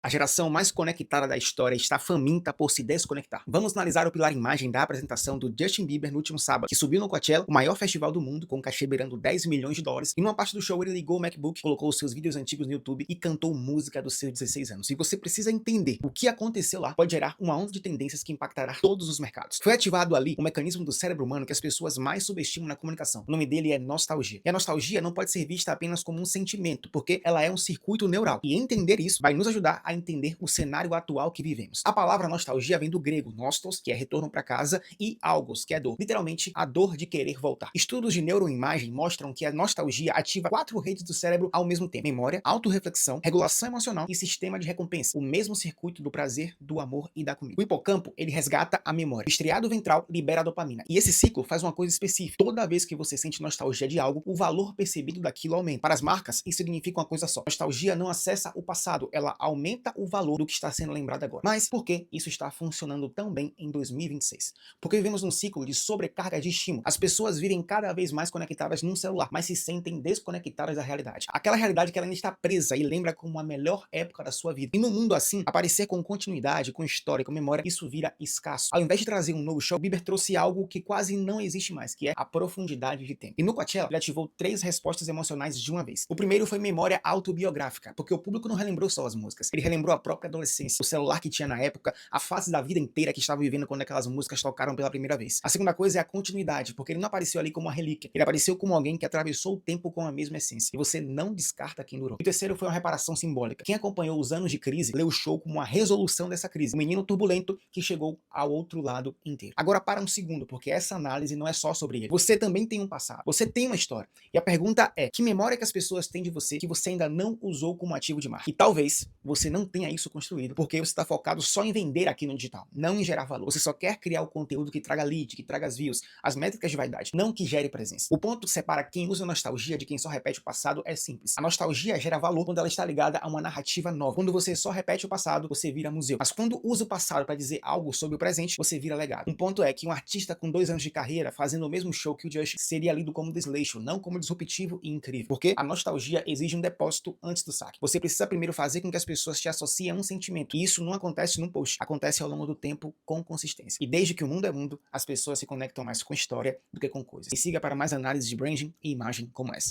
A geração mais conectada da história está faminta por se desconectar. Vamos analisar o pilar imagem da apresentação do Justin Bieber no último sábado, que subiu no Coachella, o maior festival do mundo, com um cachê beirando 10 milhões de dólares, e numa parte do show ele ligou o MacBook, colocou os seus vídeos antigos no YouTube e cantou música dos seus 16 anos. E você precisa entender o que aconteceu lá, pode gerar uma onda de tendências que impactará todos os mercados. Foi ativado ali um mecanismo do cérebro humano que as pessoas mais subestimam na comunicação. O nome dele é nostalgia. E a nostalgia não pode ser vista apenas como um sentimento, porque ela é um circuito neural. E entender isso vai nos ajudar a entender o cenário atual que vivemos. A palavra nostalgia vem do grego nostos, que é retorno para casa, e algos, que é dor. Literalmente, a dor de querer voltar. Estudos de neuroimagem mostram que a nostalgia ativa 4 redes do cérebro ao mesmo tempo: memória, autorreflexão, regulação emocional e sistema de recompensa. O mesmo circuito do prazer, do amor e da comida. O hipocampo, ele resgata a memória. O estriado ventral libera a dopamina. E esse ciclo faz uma coisa específica. Toda vez que você sente nostalgia de algo, o valor percebido daquilo aumenta. Para as marcas, isso significa uma coisa só: nostalgia não acessa o passado, ela aumenta o valor do que está sendo lembrado agora. Mas por que isso está funcionando tão bem em 2026? Porque vivemos num ciclo de sobrecarga de estímulo. As pessoas vivem cada vez mais conectadas num celular, mas se sentem desconectadas da realidade. Aquela realidade que ela ainda está presa e lembra como a melhor época da sua vida. E num mundo assim, aparecer com continuidade, com história, com memória, isso vira escasso. Ao invés de trazer um novo show, Bieber trouxe algo que quase não existe mais, que é a profundidade de tempo. E no Coachella, ele ativou 3 respostas emocionais de uma vez. O primeiro foi memória autobiográfica, porque o público não relembrou só as músicas, ele relembrou a própria adolescência, o celular que tinha na época, a fase da vida inteira que estava vivendo quando aquelas músicas tocaram pela primeira vez. A segunda coisa é a continuidade, porque ele não apareceu ali como uma relíquia, ele apareceu como alguém que atravessou o tempo com a mesma essência, e você não descarta quem durou. E o terceiro foi uma reparação simbólica. Quem acompanhou os anos de crise, leu o show como uma resolução dessa crise, um menino turbulento que chegou ao outro lado inteiro. Agora para um segundo, porque essa análise não é só sobre ele. Você também tem um passado, você tem uma história, e a pergunta é: que memória que as pessoas têm de você que você ainda não usou como ativo de marca? E talvez você não tenha isso construído, porque você está focado só em vender aqui no digital, não em gerar valor. Você só quer criar o conteúdo que traga lead, que traga as views, as métricas de vaidade, não que gere presença. O ponto que separa quem usa nostalgia de quem só repete o passado é simples. A nostalgia gera valor quando ela está ligada a uma narrativa nova. Quando você só repete o passado, você vira museu. Mas quando usa o passado para dizer algo sobre o presente, você vira legado. Um ponto é que um artista com 2 anos de carreira fazendo o mesmo show que o Justin seria lido como desleixo, não como disruptivo e incrível. Porque a nostalgia exige um depósito antes do saque. Você precisa primeiro fazer com que as pessoas te associem a um sentimento. E isso não acontece num post, acontece ao longo do tempo com consistência. E desde que o mundo é mundo, as pessoas se conectam mais com história do que com coisas. E siga para mais análises de branding e imagem como essa.